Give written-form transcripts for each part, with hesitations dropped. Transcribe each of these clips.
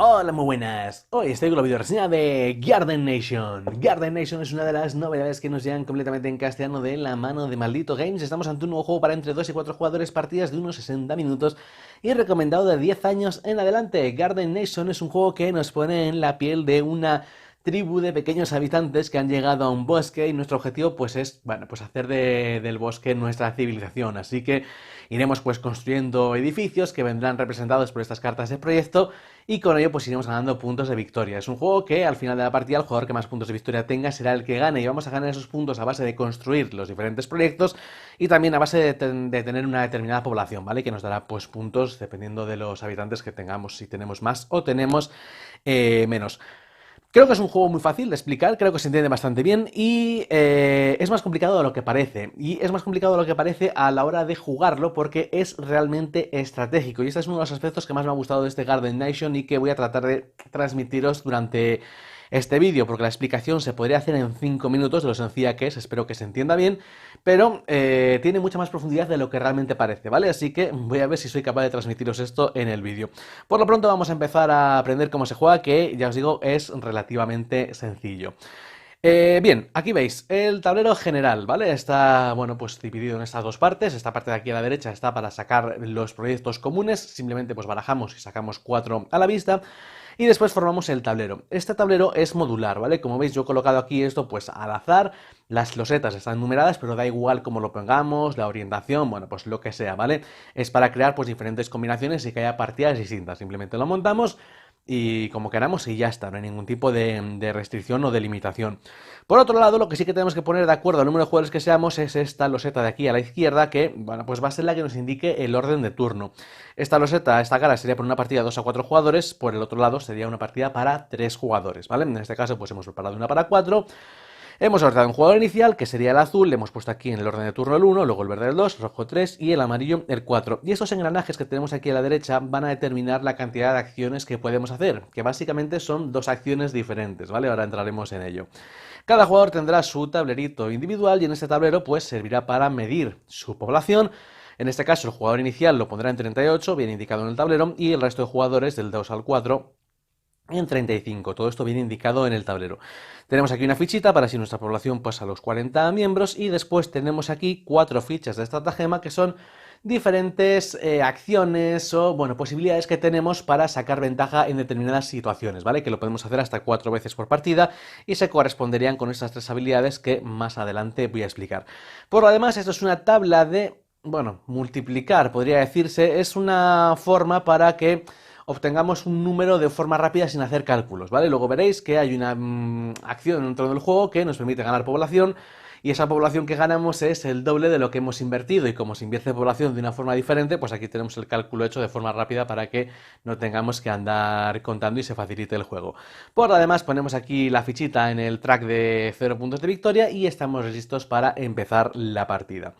Hola, muy buenas. Hoy estoy con la video reseña de Garden Nation. Garden Nation es una de las novedades que nos llegan completamente en castellano de la mano de Maldito Games. Estamos ante un nuevo juego para entre 2 y 4 jugadores, partidas de unos 60 minutos y recomendado de 10 años en adelante. Garden Nation es un juego que nos pone en la piel de una tribu de pequeños habitantes que han llegado a un bosque y nuestro objetivo pues es, bueno, pues hacer del bosque nuestra civilización. Así que iremos pues construyendo edificios que vendrán representados por estas cartas de proyecto y con ello pues iremos ganando puntos de victoria. Es un juego que al final de la partida el jugador que más puntos de victoria tenga será el que gane y vamos a ganar esos puntos a base de construir los diferentes proyectos y también a base de tener una determinada población, ¿vale? Que nos dará pues puntos dependiendo de los habitantes que tengamos, si tenemos más o tenemos menos. Creo que es un juego muy fácil de explicar, creo que se entiende bastante bien y es más complicado de lo que parece. Y es más complicado de lo que parece a la hora de jugarlo porque es realmente estratégico. Y este es uno de los aspectos que más me ha gustado de este Garden Nation y que voy a tratar de transmitiros durante este vídeo, porque la explicación se podría hacer en 5 minutos de lo sencilla que es, espero que se entienda bien, pero tiene mucha más profundidad de lo que realmente parece, ¿vale? Así que voy a ver si soy capaz de transmitiros esto en el vídeo. Por lo pronto vamos a empezar a aprender cómo se juega, que ya os digo, es relativamente sencillo. Bien, aquí veis el tablero general, ¿vale? Está, bueno, pues dividido en estas dos partes. Esta parte de aquí a la derecha está para sacar los proyectos comunes. Simplemente pues barajamos y sacamos 4 a la vista. Y después formamos el tablero. Este tablero es modular, ¿vale? Como veis yo he colocado aquí esto pues al azar. Las losetas están numeradas, pero da igual cómo lo pongamos, la orientación, bueno, pues lo que sea, ¿vale? Es para crear pues diferentes combinaciones y que haya partidas distintas. Simplemente lo montamos y como queramos y ya está, no hay ningún tipo de restricción o de limitación. Por otro lado, lo que sí que tenemos que poner de acuerdo al número de jugadores que seamos es esta loseta de aquí a la izquierda que, bueno, pues va a ser la que nos indique el orden de turno. Esta loseta, esta cara sería por una partida de 2 a 4 jugadores, por el otro lado sería una partida para 3 jugadores, ¿vale? En este caso pues hemos preparado una para 4. Hemos ordenado un jugador inicial, que sería el azul, le hemos puesto aquí en el orden de turno el 1, luego el verde el 2, rojo 3 y el amarillo el 4. Y estos engranajes que tenemos aquí a la derecha van a determinar la cantidad de acciones que podemos hacer, que básicamente son 2 acciones diferentes, ¿vale? Ahora entraremos en ello. Cada jugador tendrá su tablerito individual y en este tablero pues servirá para medir su población. En este caso el jugador inicial lo pondrá en 38, bien indicado en el tablero, y el resto de jugadores del 2 al 4 en 35, todo esto viene indicado en el tablero. Tenemos aquí una fichita para si nuestra población pasa a los 40 miembros y después tenemos aquí 4 fichas de estratagema que son diferentes acciones o, bueno, posibilidades que tenemos para sacar ventaja en determinadas situaciones, ¿vale? Que lo podemos hacer hasta 4 veces por partida y se corresponderían con estas 3 habilidades que más adelante voy a explicar. Por lo demás, esto es una tabla de, bueno, multiplicar, podría decirse, es una forma para que obtengamos un número de forma rápida sin hacer cálculos, ¿vale? Luego veréis que hay una acción dentro del juego que nos permite ganar población y esa población que ganamos es el doble de lo que hemos invertido y como se invierte población de una forma diferente, pues aquí tenemos el cálculo hecho de forma rápida para que no tengamos que andar contando y se facilite el juego. Por lo demás ponemos aquí la fichita en el track de 0 puntos de victoria y estamos listos para empezar la partida.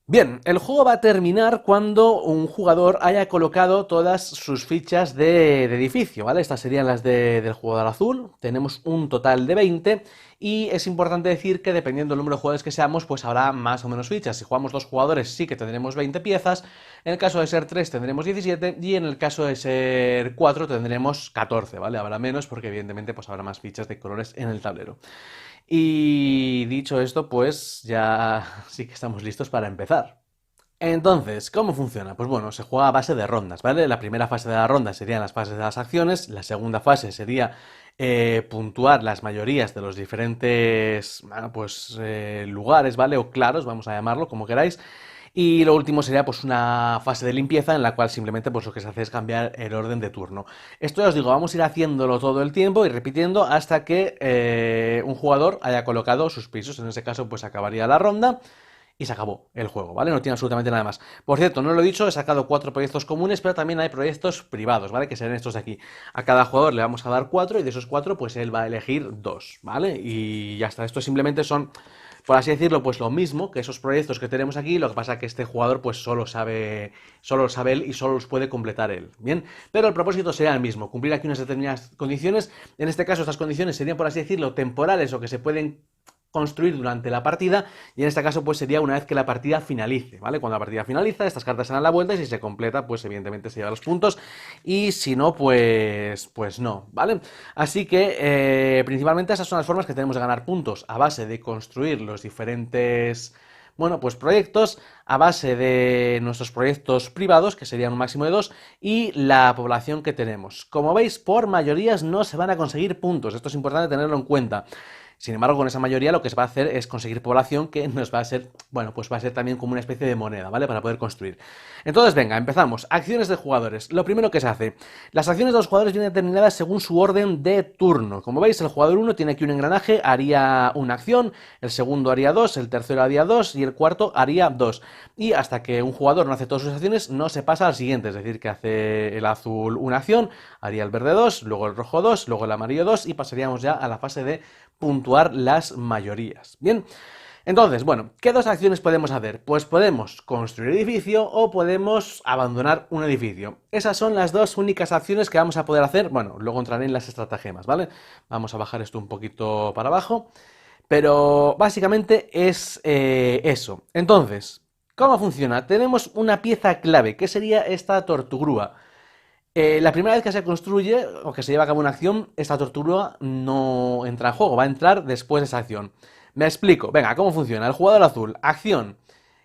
Bien, el juego va a terminar cuando un jugador haya colocado todas sus fichas de edificio, ¿vale? Estas serían las del jugador azul. Tenemos un total de 20 y es importante decir que dependiendo del número de jugadores que seamos, pues habrá más o menos fichas. Si jugamos 2 jugadores sí que tendremos 20 piezas, en el caso de ser 3 tendremos 17 y en el caso de ser 4 tendremos 14, ¿vale? Habrá menos porque evidentemente pues habrá más fichas de colores en el tablero. Y dicho esto, pues ya sí que estamos listos para empezar. Entonces, ¿cómo funciona? Pues bueno, se juega a base de rondas, ¿vale? La primera fase de la ronda serían las fases de las acciones, la segunda fase sería puntuar las mayorías de los diferentes, bueno, pues, lugares, ¿vale? O claros, vamos a llamarlo, como queráis. Y lo último sería pues una fase de limpieza en la cual simplemente pues lo que se hace es cambiar el orden de turno. Esto ya os digo, vamos a ir haciéndolo todo el tiempo y repitiendo hasta que un jugador haya colocado sus pisos. En ese caso pues acabaría la ronda y se acabó el juego, ¿vale? No tiene absolutamente nada más. Por cierto, no lo he dicho, he sacado 4 proyectos comunes, pero también hay proyectos privados, ¿vale? Que serán estos de aquí. A cada jugador le vamos a dar 4 y de esos 4 pues él va a elegir 2, ¿vale? Y ya está, esto simplemente son, por así decirlo, pues lo mismo que esos proyectos que tenemos aquí, lo que pasa que este jugador pues solo lo sabe él y solo los puede completar él, ¿bien? Pero el propósito será el mismo, cumplir aquí unas determinadas condiciones. En este caso estas condiciones serían, por así decirlo, temporales o que se pueden construir durante la partida, y en este caso pues sería una vez que la partida finalice, ¿vale? Cuando la partida finaliza, estas cartas se dan la vuelta y si se completa, pues evidentemente se lleva los puntos, y si no, pues no, ¿vale? Así que principalmente esas son las formas que tenemos de ganar puntos, a base de construir los diferentes... Bueno, pues proyectos a base de nuestros proyectos privados, que serían un máximo de 2, y la población que tenemos. Como veis, por mayorías no se van a conseguir puntos, esto es importante tenerlo en cuenta. Sin embargo, con esa mayoría lo que se va a hacer es conseguir población que nos va a ser, bueno, pues va a ser también como una especie de moneda, ¿vale? Para poder construir. Entonces, venga, empezamos. Acciones de jugadores. Lo primero que se hace. Las acciones de los jugadores vienen determinadas según su orden de turno. Como veis, el jugador 1 tiene aquí un engranaje, haría una acción, el segundo haría 2, el tercero haría 2 y el cuarto haría 2. Y hasta que un jugador no hace todas sus acciones, no se pasa al siguiente. Es decir, que hace el azul una acción, haría el verde 2, luego el rojo 2, luego el amarillo 2 y pasaríamos ya a la fase de puntuar las mayorías. Bien, entonces, bueno, ¿qué dos acciones podemos hacer? Pues podemos construir edificio o podemos abandonar un edificio. Esas son las dos únicas acciones que vamos a poder hacer. Bueno, luego entraré en las estratagemas, ¿vale? Vamos a bajar esto un poquito para abajo. Pero básicamente es eso. Entonces, ¿cómo funciona? Tenemos una pieza clave, que sería esta tortugrúa. La primera vez que se construye o que se lleva a cabo una acción, esta tortuga no entra en juego, va a entrar después de esa acción. Me explico, venga, ¿cómo funciona? El jugador azul, acción.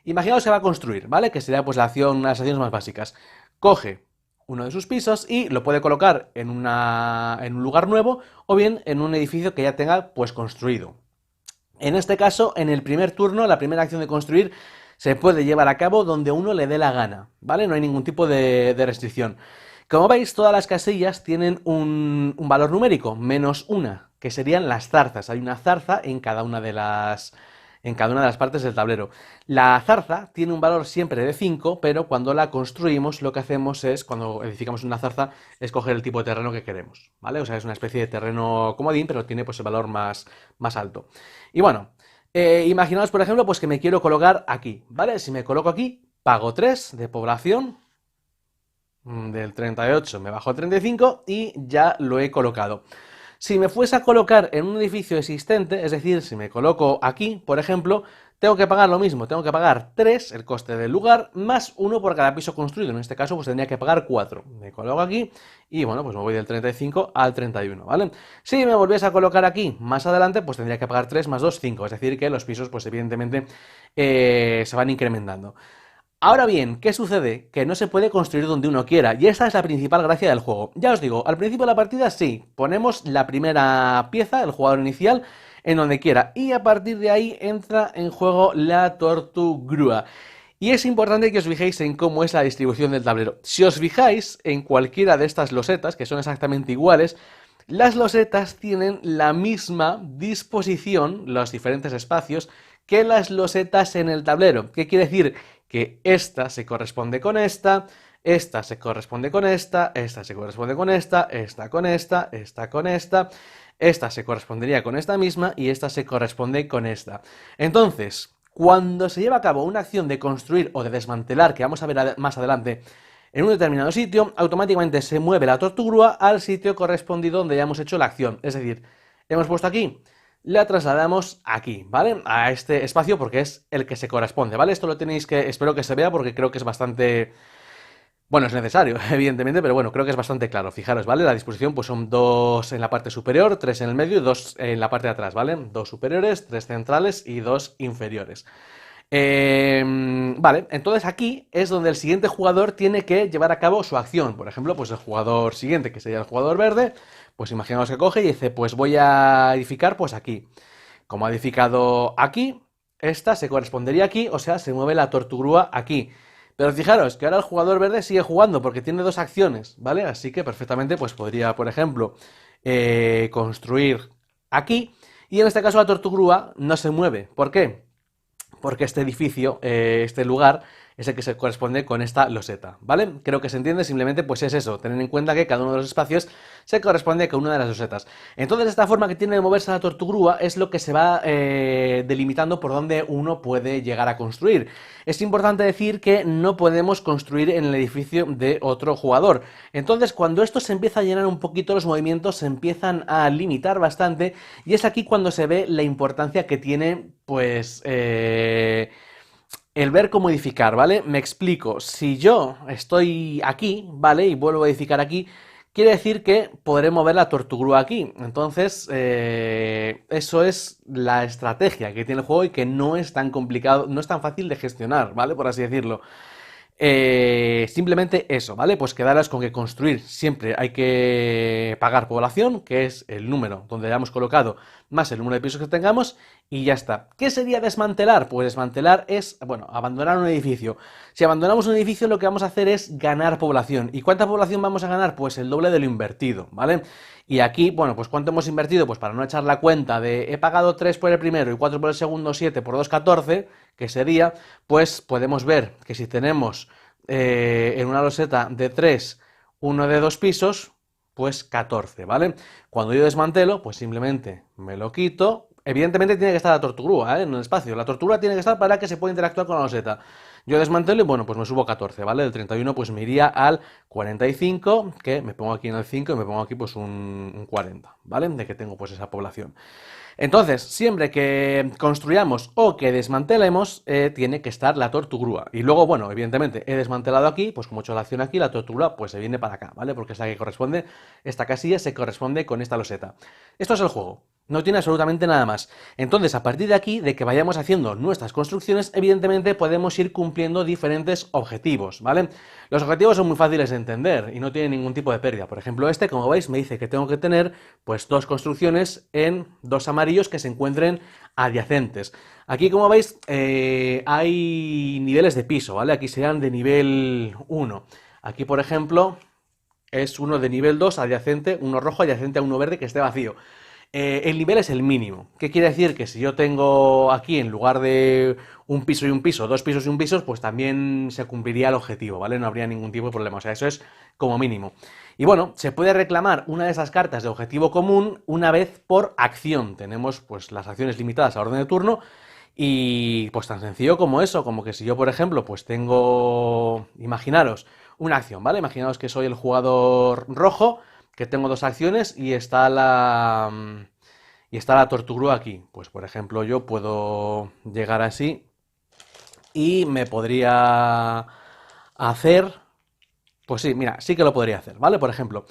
Imaginaos que va a construir, ¿vale? Que sería pues la acción, una de las acciones más básicas. Coge uno de sus pisos y lo puede colocar en un lugar nuevo o bien en un edificio que ya tenga pues construido. En este caso, en el primer turno, la primera acción de construir se puede llevar a cabo donde uno le dé la gana, ¿vale? No hay ningún tipo de restricción. Como veis, todas las casillas tienen un valor numérico, menos una, que serían las zarzas. Hay una zarza en cada una de las partes del tablero. La zarza tiene un valor siempre de 5, pero cuando la construimos lo que hacemos es, cuando edificamos una zarza, es coger el tipo de terreno que queremos, ¿vale? O sea, es una especie de terreno comodín, pero tiene pues el valor más alto. Y bueno, imaginaos, por ejemplo, pues que me quiero colocar aquí, ¿vale? Si me coloco aquí, pago 3 de población. Del 38 me bajo a 35 y ya lo he colocado. Si me fuese a colocar en un edificio existente, es decir, si me coloco aquí, por ejemplo, tengo que pagar lo mismo, tengo que pagar 3, el coste del lugar, más 1 por cada piso construido. En este caso, pues tendría que pagar 4. Me coloco aquí y bueno, pues me voy del 35 al 31, ¿vale? Si me volviese a colocar aquí más adelante, pues tendría que pagar 3 más 2, 5. Es decir, que los pisos, pues evidentemente, se van incrementando. Ahora bien, ¿qué sucede? Que no se puede construir donde uno quiera, y esa es la principal gracia del juego. Ya os digo, al principio de la partida sí, ponemos la primera pieza, el jugador inicial, en donde quiera, y a partir de ahí entra en juego la tortugrúa. Y es importante que os fijéis en cómo es la distribución del tablero. Si os fijáis en cualquiera de estas losetas, que son exactamente iguales, las losetas tienen la misma disposición, los diferentes espacios, que las losetas en el tablero. ¿Qué quiere decir? Que esta se corresponde con esta se corresponde con esta se corresponde con esta con esta con esta se correspondería con esta misma y esta se corresponde con esta. Entonces, cuando se lleva a cabo una acción de construir o de desmantelar, que vamos a ver más adelante, en un determinado sitio, automáticamente se mueve la tortugrúa al sitio correspondido donde ya hemos hecho la acción. Es decir, hemos puesto aquí, la trasladamos aquí, ¿vale? A este espacio porque es el que se corresponde, ¿vale? Esto lo tenéis que, espero que se vea porque creo que es bastante... Bueno, es necesario, evidentemente, pero bueno, creo que es bastante claro. Fijaros, ¿vale? La disposición pues son 2 en la parte superior, 3 en el medio y 2 en la parte de atrás, ¿vale? 2 superiores, 3 centrales y 2 inferiores. Vale, entonces aquí es donde el siguiente jugador tiene que llevar a cabo su acción. Por ejemplo, pues el jugador siguiente, que sería el jugador verde, pues imaginaos que coge y dice, pues voy a edificar pues aquí. Como ha edificado aquí, esta se correspondería aquí, o sea, se mueve la tortugrúa aquí. Pero fijaros que ahora el jugador verde sigue jugando porque tiene 2 acciones, ¿vale? Así que perfectamente pues podría, por ejemplo, construir aquí y en este caso la tortugrúa no se mueve. ¿Por qué? porque este edificio, este lugar, es el que se corresponde con esta loseta, ¿vale? Creo que se entiende, simplemente pues es eso, tener en cuenta que cada uno de los espacios se corresponde con una de las losetas. Entonces esta forma que tiene de moverse la tortugrúa es lo que se va delimitando por donde uno puede llegar a construir. Es importante decir que no podemos construir en el edificio de otro jugador. Entonces cuando esto se empieza a llenar un poquito, los movimientos se empiezan a limitar bastante y es aquí cuando se ve la importancia que tiene pues el ver cómo edificar, ¿vale? Me explico. Si yo estoy aquí, ¿vale? Y vuelvo a edificar aquí, quiere decir que podré mover la tortugrúa aquí. Entonces, eso es la estrategia que tiene el juego y que no es tan complicado, no es tan fácil de gestionar, ¿vale? Por así decirlo. Simplemente eso, ¿vale? Pues quedaros con que construir siempre hay que pagar población, que es el número donde hayamos colocado más el número de pisos que tengamos y ya está. ¿Qué sería desmantelar? Pues desmantelar es, bueno, abandonar un edificio. Si abandonamos un edificio lo que vamos a hacer es ganar población. ¿Y cuánta población vamos a ganar? Pues el doble de lo invertido, ¿vale? Y aquí, bueno, pues ¿cuánto hemos invertido? Pues para no echar la cuenta de he pagado 3 por el primero y 4 por el segundo, 7 por 2, 14, que sería, pues podemos ver que si tenemos en una loseta de 3, uno de 2 pisos, pues 14, ¿vale? Cuando yo desmantelo, pues simplemente me lo quito. Evidentemente tiene que estar la tortugrúa, en el espacio. La tortugrúa tiene que estar para que se pueda interactuar con la loseta. Yo desmantelo y bueno, pues me subo 14, ¿vale? Del 31 pues me iría al 45, que me pongo aquí en el 5 y me pongo aquí pues un 40, ¿vale? De que tengo pues esa población. Entonces, siempre que construyamos o que desmantelemos, tiene que estar la tortugrúa. Y luego, bueno, evidentemente he desmantelado aquí, pues como he hecho la acción aquí, la tortugrúa pues se viene para acá, ¿vale? Porque es la que corresponde, esta casilla se corresponde con esta loseta. Esto es el juego. No tiene absolutamente nada más. Entonces, a partir de aquí, de que vayamos haciendo nuestras construcciones, evidentemente podemos ir cumpliendo diferentes objetivos, ¿vale? Los objetivos son muy fáciles de entender y no tienen ningún tipo de pérdida. Por ejemplo, este, como veis, me dice que tengo que tener pues 2 construcciones en 2 amarillos que se encuentren adyacentes. Aquí, como veis, hay niveles de piso, ¿vale? Aquí serían de nivel 1. Aquí, por ejemplo, es uno de nivel 2 adyacente, uno rojo adyacente a uno verde que esté vacío. El nivel es el mínimo. ¿Qué quiere decir? Que si yo tengo aquí, en lugar de un piso y un piso, 2 pisos y un piso, pues también se cumpliría el objetivo, ¿vale? No habría ningún tipo de problema. O sea, eso es como mínimo. Y bueno, se puede reclamar una de esas cartas de objetivo común una vez por acción. Tenemos pues las acciones limitadas a orden de turno y pues tan sencillo como eso, como que si yo, por ejemplo, pues tengo, imaginaros, una acción, ¿vale? Imaginaos que soy el jugador rojo, que tengo 2 acciones y está la tortugrúa aquí. Pues por ejemplo yo puedo llegar así y me podría hacer, pues sí, mira, sí que lo podría hacer, ¿vale? Por ejemplo,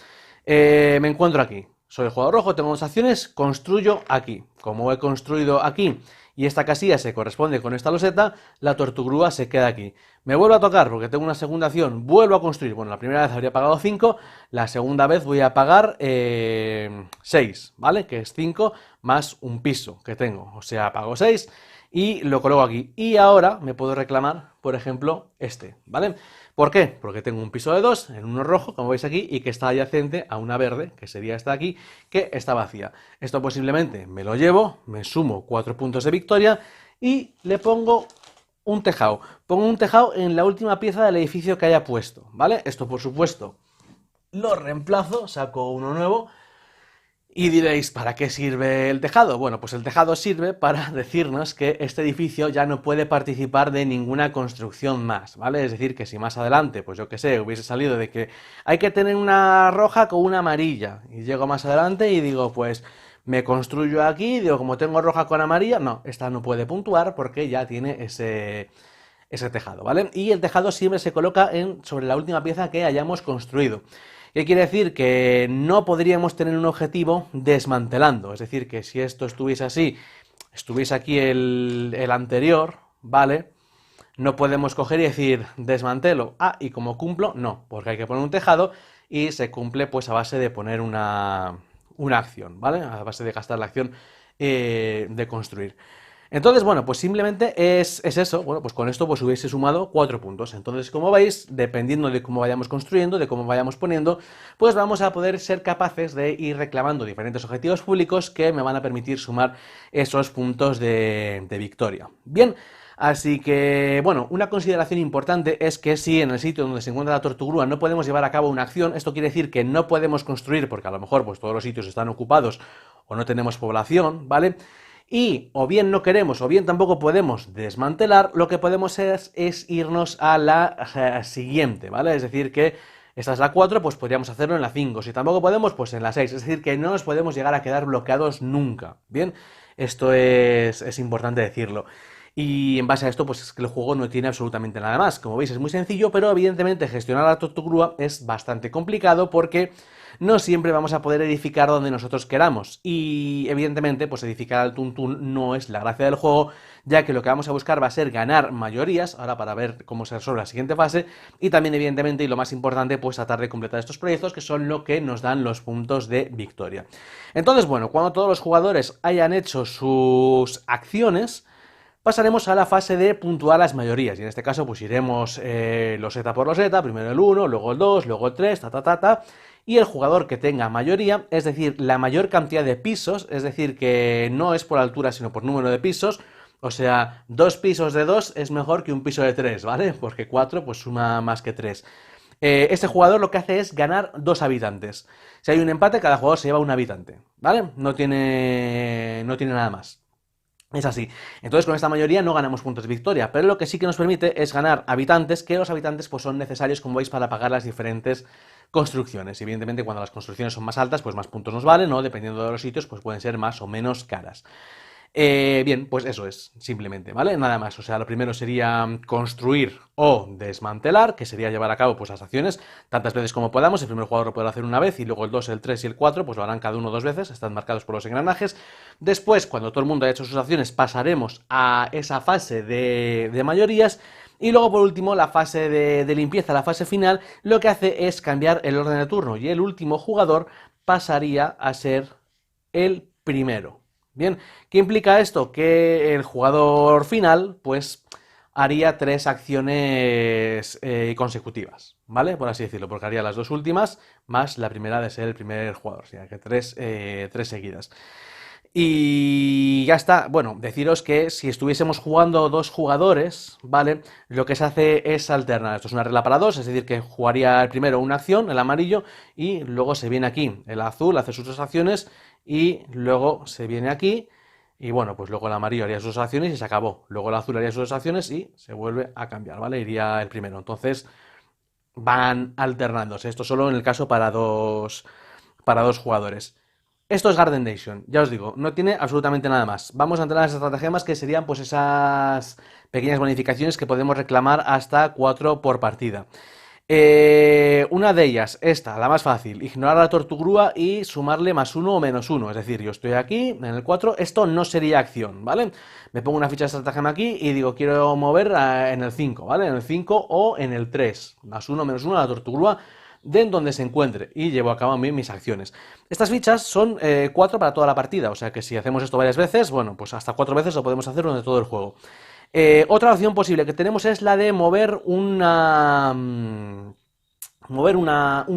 me encuentro aquí, soy el jugador rojo, tengo 2 acciones, construyo aquí. Como he construido aquí y esta casilla se corresponde con esta loseta, la tortugrúa se queda aquí. Me vuelvo a tocar porque tengo una segunda acción, vuelvo a construir. Bueno, la primera vez habría pagado 5, la segunda vez voy a pagar 6, ¿vale? Que es 5 más un piso que tengo. O sea, pago 6 y lo coloco aquí. Y ahora me puedo reclamar, por ejemplo, este, ¿vale? ¿Por qué? Porque tengo un piso de 2 en uno rojo, como veis aquí, y que está adyacente a una verde, que sería esta de aquí, que está vacía. Esto posiblemente me lo llevo, me sumo 4 puntos de victoria y le pongo un tejado. Pongo un tejado en la última pieza del edificio que haya puesto, ¿vale? Esto, por supuesto, lo reemplazo, saco uno nuevo. Y diréis, ¿para qué sirve el tejado? Bueno, pues el tejado sirve para decirnos que este edificio ya no puede participar de ninguna construcción más, ¿vale? Es decir, que si más adelante, pues yo qué sé, hubiese salido de que hay que tener una roja con una amarilla, y llego más adelante y digo, pues me construyo aquí, digo, como tengo roja con amarilla, no, esta no puede puntuar porque ya tiene ese tejado, ¿vale? Y el tejado siempre se coloca sobre la última pieza que hayamos construido. ¿Qué quiere decir? Que no podríamos tener un objetivo desmantelando. Es decir, que si esto estuviese así, estuviese aquí el anterior, ¿vale? No podemos coger y decir desmantelo. Ah, y como cumplo, no, porque hay que poner un tejado y se cumple pues a base de poner una acción, ¿vale? A base de gastar la acción de construir. Entonces, bueno, pues simplemente es eso. Bueno, pues con esto pues hubiese sumado 4 puntos. Entonces, como veis, dependiendo de cómo vayamos construyendo, de cómo vayamos poniendo, pues vamos a poder ser capaces de ir reclamando diferentes objetivos públicos que me van a permitir sumar esos puntos de victoria. Bien, Así que, bueno, una consideración importante es que si en el sitio donde se encuentra la tortugrúa no podemos llevar a cabo una acción, esto quiere decir que no podemos construir porque a lo mejor pues todos los sitios están ocupados o no tenemos población, ¿vale? Y o bien no queremos o bien tampoco podemos desmantelar, lo que podemos es irnos a la siguiente, ¿vale? Es decir que esta es la 4, pues podríamos hacerlo en la 5. Si tampoco podemos, pues en la 6. Es decir, que no nos podemos llegar a quedar bloqueados nunca. Bien, esto es importante decirlo. Y en base a esto, pues es que el juego no tiene absolutamente nada más. Como veis, es muy sencillo, pero evidentemente gestionar la tortugrúa es bastante complicado porque no siempre vamos a poder edificar donde nosotros queramos. Y evidentemente, pues edificar al tuntún no es la gracia del juego, ya que lo que vamos a buscar va a ser ganar mayorías, ahora para ver cómo se resuelve la siguiente fase, y también evidentemente, y lo más importante, pues tratar de completar estos proyectos que son lo que nos dan los puntos de victoria. Entonces, bueno, cuando todos los jugadores hayan hecho sus acciones, pasaremos a la fase de puntuar las mayorías. Y en este caso, pues iremos loseta por loseta, primero el 1, luego el 2, luego el 3, y el jugador que tenga mayoría, es decir, la mayor cantidad de pisos, es decir, que no es por altura, sino por número de pisos, o sea, 2 pisos de 2 es mejor que un piso de 3, ¿vale? Porque 4 pues suma más que 3. Este jugador lo que hace es ganar 2 habitantes. Si hay un empate, cada jugador se lleva un habitante, ¿vale? No tiene nada más. Es así. Entonces con esta mayoría no ganamos puntos de victoria, pero lo que sí que nos permite es ganar habitantes, que los habitantes pues son necesarios, como veis, para pagar las diferentes construcciones. Evidentemente cuando las construcciones son más altas, pues más puntos nos valen, ¿no? Dependiendo de los sitios, pues pueden ser más o menos caras. Bien, pues eso es, simplemente, ¿vale? Nada más, o sea, lo primero sería construir o desmantelar, que sería llevar a cabo pues las acciones tantas veces como podamos. El primer jugador lo podrá hacer una vez y luego el 2, el 3 y el 4 pues lo harán cada uno 2 veces, están marcados por los engranajes. Después, cuando todo el mundo haya hecho sus acciones, pasaremos a esa fase de mayorías. Y luego, por último, la fase de limpieza, la fase final, lo que hace es cambiar el orden de turno y el último jugador pasaría a ser el primero. Bien, ¿qué implica esto? Que el jugador final, pues, haría 3 acciones consecutivas, ¿vale? Por así decirlo, porque haría las 2 últimas, más la primera de ser el primer jugador, o sea, que 3 seguidas. Y ya está. Bueno, deciros que si estuviésemos jugando 2 jugadores, ¿vale? Lo que se hace es alternar. Esto es una regla para 2, es decir, que jugaría el primero una acción, el amarillo, y luego se viene aquí. El azul hace sus 2 acciones y luego se viene aquí. Y bueno, pues luego el amarillo haría sus acciones y se acabó. Luego el azul haría sus 2 acciones y se vuelve a cambiar, ¿vale? Iría el primero. Entonces van alternándose. Esto solo en el caso para dos jugadores. Esto es Garden Nation, ya os digo, no tiene absolutamente nada más. Vamos a entrar en las estratagemas que serían pues esas pequeñas bonificaciones que podemos reclamar hasta 4 por partida. Una de ellas, esta, la más fácil, ignorar a la tortugrúa y sumarle más 1 o menos 1. Es decir, yo estoy aquí en el 4, esto no sería acción, ¿vale? Me pongo una ficha de estratagema aquí y digo, quiero mover en el 5, ¿vale? En el 5 o en el 3, más 1 menos 1 a la tortugrúa de donde se encuentre y llevo a cabo mis acciones. Estas fichas son 4 para toda la partida, o sea que si hacemos esto varias veces, bueno, pues hasta 4 veces lo podemos hacer durante todo el juego. Otra opción posible que tenemos es la de mover un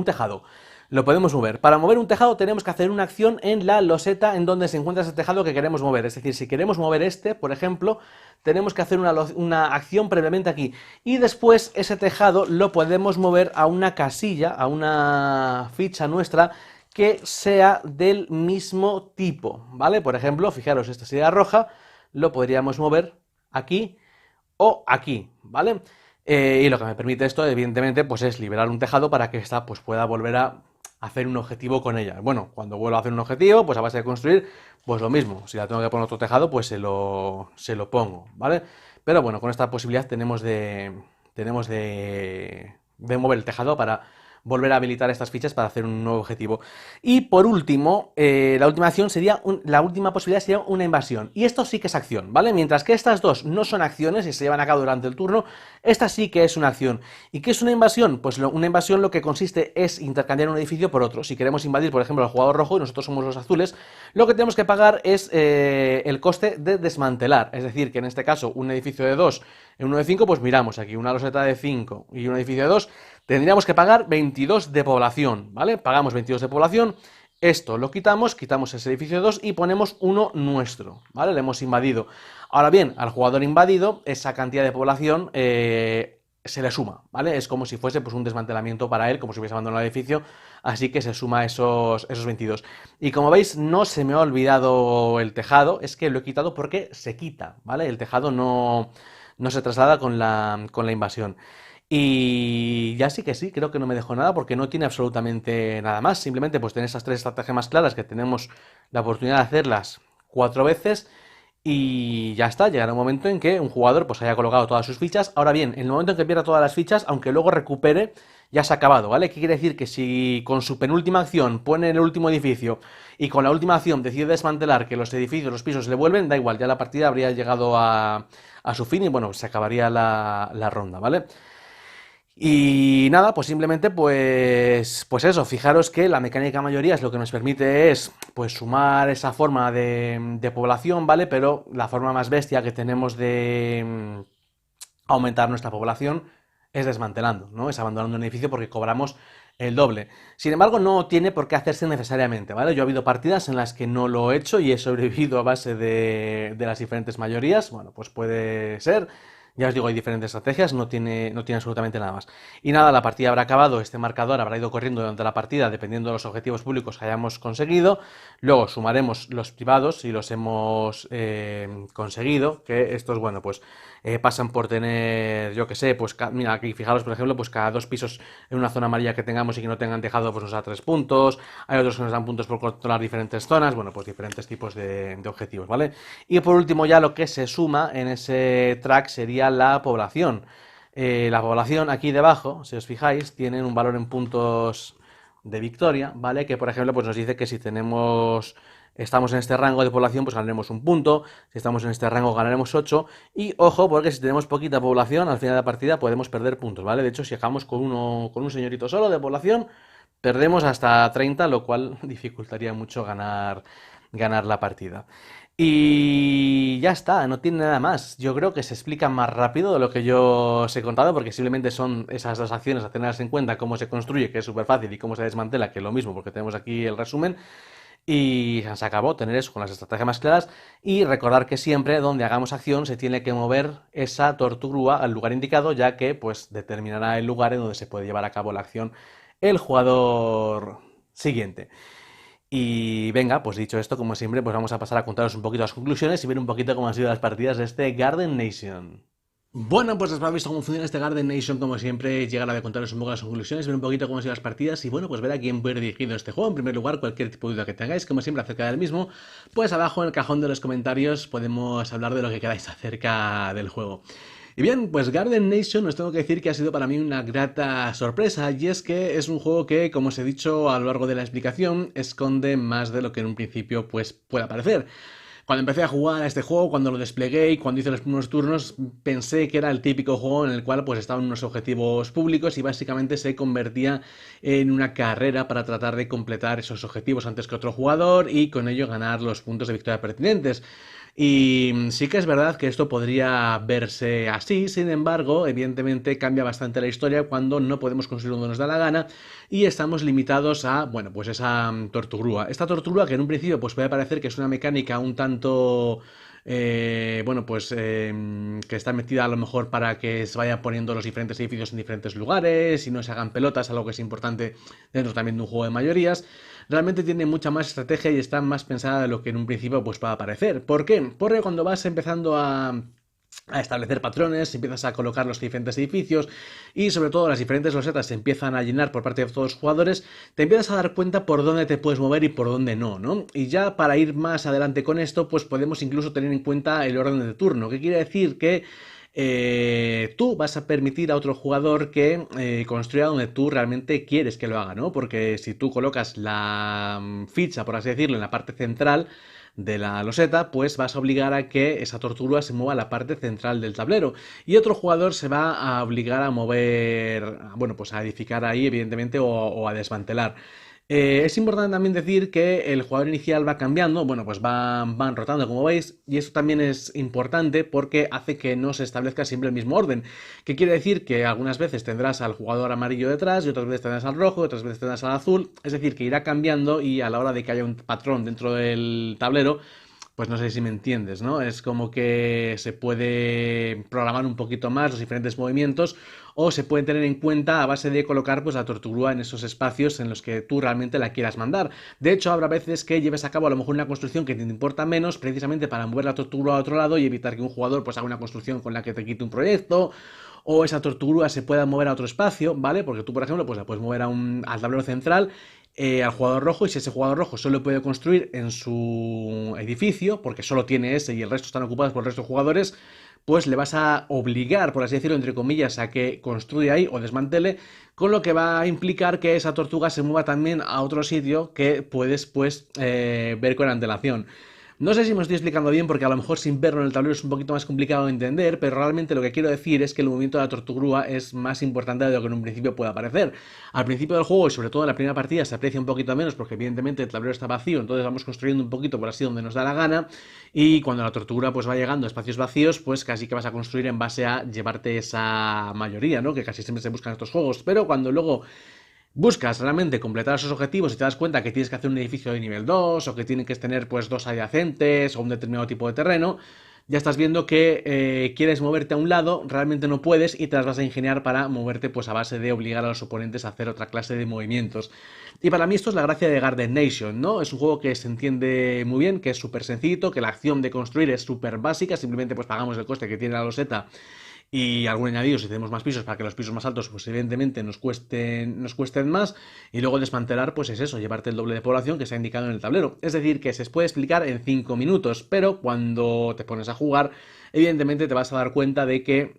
tejado. Lo podemos mover. Para mover un tejado tenemos que hacer una acción en la loseta en donde se encuentra ese tejado que queremos mover. Es decir, si queremos mover este, por ejemplo, tenemos que hacer una acción previamente aquí. Y después ese tejado lo podemos mover a una casilla, a una ficha nuestra que sea del mismo tipo, ¿vale? Por ejemplo, fijaros, esta sería roja, lo podríamos mover aquí o aquí, ¿vale? Y lo que me permite esto, evidentemente, pues es liberar un tejado para que esta pues, pueda volver a hacer un objetivo con ella. Bueno, cuando vuelva a hacer un objetivo, pues a base de construir, pues lo mismo. Si la tengo que poner otro tejado, pues se lo pongo, ¿vale? Pero bueno, con esta posibilidad tenemos de mover el tejado para volver a habilitar estas fichas para hacer un nuevo objetivo. Y por último, la última acción sería la última posibilidad sería una invasión. Y esto sí que es acción, ¿vale? Mientras que estas dos no son acciones y se llevan a cabo durante el turno, esta sí que es una acción. ¿Y qué es una invasión? Pues una invasión lo que consiste es intercambiar un edificio por otro. Si queremos invadir, por ejemplo, al jugador rojo y nosotros somos los azules, lo que tenemos que pagar es el coste de desmantelar. Es decir, que en este caso un edificio de 2 en uno de 5, pues miramos aquí una loseta de 5 y un edificio de 2, tendríamos que pagar 22 de población, ¿vale? Pagamos 22 de población Esto lo quitamos ese edificio 2 y ponemos uno nuestro, ¿vale? Le hemos invadido. Ahora bien, al jugador invadido, esa cantidad de población se le suma, ¿vale? Es como si fuese pues, un desmantelamiento para él, como si hubiese abandonado el edificio, así que se suma esos 22. Y como veis, no se me ha olvidado el tejado, es que lo he quitado porque se quita, ¿vale? El tejado no se traslada con la invasión. Y ya sí que sí, creo que no me dejó nada porque no tiene absolutamente nada más. Simplemente pues tener esas tres estrategias más claras que tenemos la oportunidad de hacerlas 4 veces y ya está. Llegará un momento en que un jugador pues haya colocado todas sus fichas. Ahora bien, en el momento en que pierda todas las fichas, aunque luego recupere, ya se ha acabado, ¿vale? ¿Qué quiere decir? Que si con su penúltima acción pone en el último edificio y con la última acción decide desmantelar que los edificios, los pisos se le vuelven, da igual, ya la partida habría llegado a su fin y bueno, se acabaría la ronda, ¿vale? Y nada, pues simplemente pues eso, fijaros que la mecánica mayoría es lo que nos permite es pues sumar esa forma de población, ¿vale? Pero la forma más bestia que tenemos de aumentar nuestra población es desmantelando, ¿no? Es abandonando un edificio porque cobramos el doble. Sin embargo, no tiene por qué hacerse necesariamente, ¿vale? Yo he habido partidas en las que no lo he hecho y he sobrevivido a base de las diferentes mayorías. Bueno, pues puede ser. Ya os digo, hay diferentes estrategias, no tiene absolutamente nada más. Y nada, la partida habrá acabado, este marcador habrá ido corriendo durante la partida, dependiendo de los objetivos públicos que hayamos conseguido. Luego sumaremos los privados si los hemos conseguido, que estos, bueno, pues pasan por tener, yo que sé, pues mira, aquí fijaros, por ejemplo, pues cada 2 pisos en una zona amarilla que tengamos y que no tengan tejado, pues nos da 3 puntos. Hay otros que nos dan puntos por controlar diferentes zonas, bueno, pues diferentes tipos de objetivos, ¿vale? Y por último, ya lo que se suma en ese track sería la población. La población aquí debajo, si os fijáis, tienen un valor en puntos de victoria, ¿vale? Que por ejemplo, pues nos dice que si estamos en este rango de población, pues ganaremos un punto, si estamos en este rango ganaremos 8, y ojo, porque si tenemos poquita población, al final de la partida podemos perder puntos, ¿vale? De hecho, si acabamos con un señorito solo de población, perdemos hasta 30, lo cual dificultaría mucho ganar la partida. Y ya está, no tiene nada más. Yo creo que se explica más rápido de lo que yo os he contado, porque simplemente son esas dos acciones a tenerlas en cuenta, cómo se construye, que es súper fácil, y cómo se desmantela, que es lo mismo, porque tenemos aquí el resumen. Y se acabó tener eso con las estrategias más claras. Y recordar que siempre donde hagamos acción se tiene que mover esa tortuga al lugar indicado, ya que pues determinará el lugar en donde se puede llevar a cabo la acción el jugador siguiente. Y venga, pues dicho esto, como siempre, pues vamos a pasar a contaros un poquito las conclusiones y ver un poquito cómo han sido las partidas de este Garden Nation. Bueno, pues después de visto cómo funciona este Garden Nation, como siempre, llegar a contaros un poco las conclusiones, ver un poquito cómo han sido las partidas y bueno, pues ver a quién puede ir dirigido este juego. En primer lugar, cualquier tipo de duda que tengáis, como siempre, acerca del mismo, pues abajo en el cajón de los comentarios podemos hablar de lo que queráis acerca del juego. Y bien, pues Garden Nation os tengo que decir que ha sido para mí una grata sorpresa, y es que es un juego que, como os he dicho a lo largo de la explicación, esconde más de lo que en un principio pues pueda parecer. Cuando empecé a jugar a este juego, cuando lo desplegué y cuando hice los primeros turnos, pensé que era el típico juego en el cual pues estaban unos objetivos públicos y básicamente se convertía en una carrera para tratar de completar esos objetivos antes que otro jugador y con ello ganar los puntos de victoria pertinentes. Y sí que es verdad que esto podría verse así, sin embargo, evidentemente cambia bastante la historia cuando no podemos construir donde nos da la gana y estamos limitados a, bueno, pues esa tortugrúa. Esta tortugrúa que en un principio pues puede parecer que es una mecánica un tanto... bueno, pues que está metida a lo mejor para que se vayan poniendo los diferentes edificios en diferentes lugares y no se hagan pelotas, algo que es importante dentro también de un juego de mayorías. Realmente tiene mucha más estrategia y está más pensada de lo que en un principio pues pueda parecer. ¿Por qué? Porque cuando vas empezando a establecer patrones, empiezas a colocar los diferentes edificios y sobre todo las diferentes losetas se empiezan a llenar por parte de todos los jugadores, te empiezas a dar cuenta por dónde te puedes mover y por dónde no, ¿no? Y ya para ir más adelante con esto, pues podemos incluso tener en cuenta el orden de turno, que quiere decir que tú vas a permitir a otro jugador que construya donde tú realmente quieres que lo haga, ¿no? Porque si tú colocas la ficha, por así decirlo, en la parte central de la loseta, pues vas a obligar a que esa tortuga se mueva a la parte central del tablero. Y otro jugador se va a obligar a mover, bueno, pues a edificar ahí, evidentemente, o a desmantelar. Es importante también decir que el jugador inicial va cambiando, bueno, pues van rotando como veis, y eso también es importante porque hace que no se establezca siempre el mismo orden. ¿Qué quiere decir? Que algunas veces tendrás al jugador amarillo detrás, y otras veces tendrás al rojo, y otras veces tendrás al azul, es decir, que irá cambiando y a la hora de que haya un patrón dentro del tablero, pues no sé si me entiendes, ¿no? Es como que se puede programar un poquito más los diferentes movimientos o se puede tener en cuenta a base de colocar pues la tortuga en esos espacios en los que tú realmente la quieras mandar. De hecho, habrá veces que lleves a cabo a lo mejor una construcción que te importa menos precisamente para mover la tortuga a otro lado y evitar que un jugador pues haga una construcción con la que te quite un proyecto o esa tortuga se pueda mover a otro espacio, ¿vale? Porque tú, por ejemplo, pues la puedes mover al tablero central al jugador rojo y si ese jugador rojo solo puede construir en su edificio, porque solo tiene ese y el resto están ocupados por el resto de jugadores, pues le vas a obligar, por así decirlo, entre comillas, a que construya ahí o desmantele, con lo que va a implicar que esa tortuga se mueva también a otro sitio que puedes pues ver con antelación. No sé si me estoy explicando bien porque a lo mejor sin verlo en el tablero es un poquito más complicado de entender, pero realmente lo que quiero decir es que el movimiento de la tortuga es más importante de lo que en un principio pueda parecer. Al principio del juego y sobre todo en la primera partida se aprecia un poquito menos porque evidentemente el tablero está vacío, entonces vamos construyendo un poquito por así donde nos da la gana y cuando la tortuga pues va llegando a espacios vacíos pues casi que vas a construir en base a llevarte esa mayoría, ¿no? Que casi siempre se buscan estos juegos, pero cuando luego buscas realmente completar esos objetivos y te das cuenta que tienes que hacer un edificio de nivel 2 o que tienen que tener pues dos adyacentes o un determinado tipo de terreno, ya estás viendo que quieres moverte a un lado, realmente no puedes y te las vas a ingeniar para moverte pues a base de obligar a los oponentes a hacer otra clase de movimientos. Y para mí esto es la gracia de Garden Nation, ¿no? Es un juego que se entiende muy bien, que es súper sencillito, que la acción de construir es súper básica, simplemente pues pagamos el coste que tiene la loseta y algún añadido si tenemos más pisos para que los pisos más altos pues evidentemente nos cuesten más y luego desmantelar pues es eso, llevarte el doble de población que se ha indicado en el tablero. Es decir, que se puede explicar en 5 minutos, pero cuando te pones a jugar evidentemente te vas a dar cuenta de que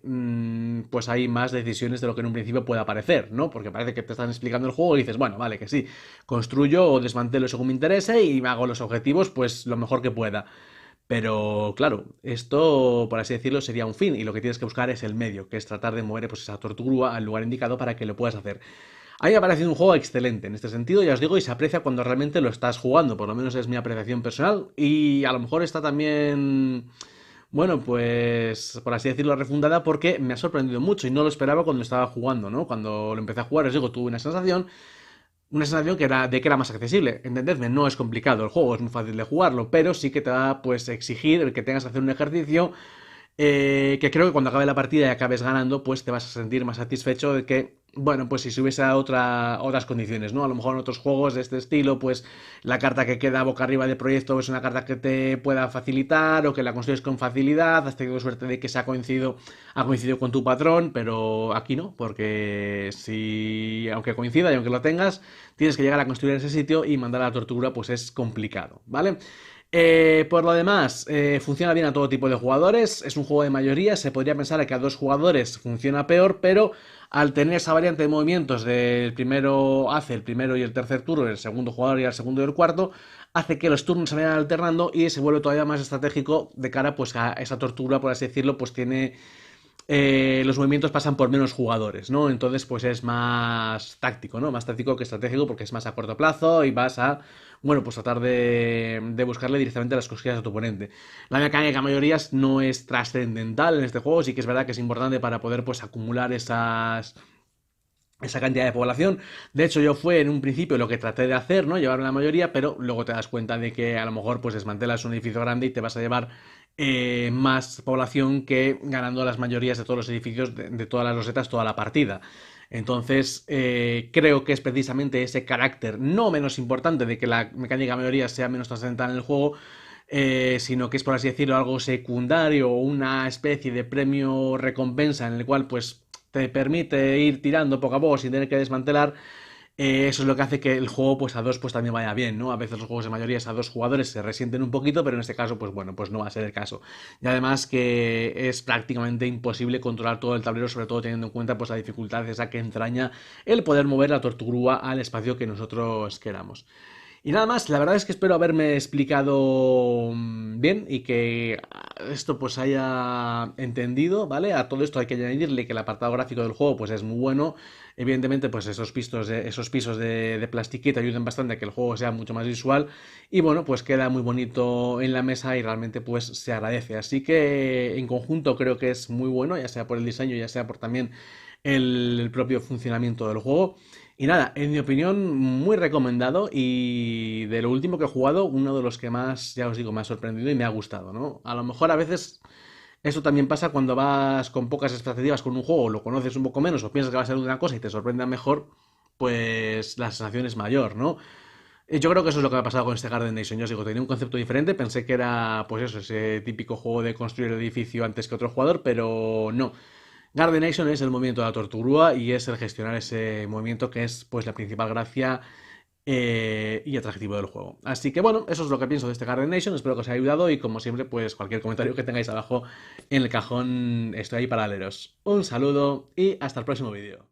pues hay más decisiones de lo que en un principio pueda parecer, ¿no? Porque parece que te están explicando el juego y dices, bueno, vale, que sí, construyo o desmantelo según me interese y me hago los objetivos pues lo mejor que pueda. Pero claro, esto, por así decirlo, sería un fin y lo que tienes que buscar es el medio, que es tratar de mover pues, esa tortuga al lugar indicado para que lo puedas hacer. A mí me ha parecido un juego excelente en este sentido, ya os digo, y se aprecia cuando realmente lo estás jugando, por lo menos es mi apreciación personal, y a lo mejor está también, bueno, pues por así decirlo, refundada porque me ha sorprendido mucho y no lo esperaba cuando estaba jugando, ¿no? Cuando lo empecé a jugar, os digo, tuve una sensación que era más accesible. Entendedme, no es complicado el juego, es muy fácil de jugarlo, pero sí que te va pues exigir el que tengas que hacer un ejercicio que creo que cuando acabe la partida y acabes ganando, pues te vas a sentir más satisfecho de que, bueno, pues si se hubiese otras condiciones, ¿no? A lo mejor en otros juegos de este estilo, pues la carta que queda boca arriba del proyecto es una carta que te pueda facilitar o que la construyes con facilidad, has tenido suerte de que ha coincidido con tu patrón, pero aquí no, porque si, aunque coincida y aunque lo tengas, tienes que llegar a construir ese sitio y mandar a la tortuga, pues es complicado, ¿vale? Por lo demás, funciona bien a todo tipo de jugadores. Es un juego de mayoría. Se podría pensar que a dos jugadores funciona peor, pero al tener esa variante de movimientos del primero hace el primero y el tercer turno, el segundo jugador y el segundo y el cuarto, hace que los turnos se vayan alternando y se vuelve todavía más estratégico de cara pues a esa tortura, por así decirlo, pues tiene los movimientos pasan por menos jugadores, ¿no? Entonces, pues es más táctico, ¿no? Más táctico que estratégico porque es más a corto plazo y vas a, bueno, pues tratar de buscarle directamente las cosquillas a tu oponente. La mecánica mayorías no es trascendental en este juego, sí que es verdad que es importante para poder, pues, acumular esa cantidad de población. De hecho, yo fue en un principio lo que traté de hacer, ¿no? Llevar la mayoría, pero luego te das cuenta de que a lo mejor pues desmantelas un edificio grande y te vas a llevar más población que ganando las mayorías de todos los edificios de todas las losetas toda la partida. Entonces, creo que es precisamente ese carácter no menos importante de que la mecánica mayoría sea menos trascendental en el juego, sino que es, por así decirlo, algo secundario o una especie de premio recompensa en el cual, pues, te permite ir tirando poco a poco sin tener que desmantelar. Eso es lo que hace que el juego, pues, a dos, pues, también vaya bien, ¿no? A veces los juegos de mayorías a dos jugadores se resienten un poquito, pero en este caso, pues, bueno, pues no va a ser el caso. Y además que es prácticamente imposible controlar todo el tablero, sobre todo teniendo en cuenta, pues, la dificultad esa que entraña el poder mover la tortuga al espacio que nosotros queramos. Y nada más, la verdad es que espero haberme explicado bien y que esto pues haya entendido, ¿vale? A todo esto hay que añadirle que el apartado gráfico del juego pues es muy bueno. Evidentemente pues esos pisos de plastiquita ayudan bastante a que el juego sea mucho más visual y bueno pues queda muy bonito en la mesa y realmente pues se agradece. Así que en conjunto creo que es muy bueno, ya sea por el diseño, ya sea por también el propio funcionamiento del juego. Y nada, en mi opinión, muy recomendado y de lo último que he jugado, uno de los que más, ya os digo, me ha sorprendido y me ha gustado, ¿no? A lo mejor a veces eso también pasa cuando vas con pocas expectativas con un juego, lo conoces un poco menos o piensas que va a ser una cosa y te sorprende mejor, pues la sensación es mayor, ¿no? Yo creo que eso es lo que me ha pasado con este Garden Nation. Yo os digo, tenía un concepto diferente, pensé que era, pues eso, ese típico juego de construir el edificio antes que otro jugador, pero no. Garden Nation es el movimiento de la tortuga y es el gestionar ese movimiento que es pues la principal gracia y atractivo del juego. Así que bueno, eso es lo que pienso de este Garden Nation, espero que os haya ayudado y como siempre pues cualquier comentario que tengáis abajo en el cajón estoy ahí para leeros. Un saludo y hasta el próximo vídeo.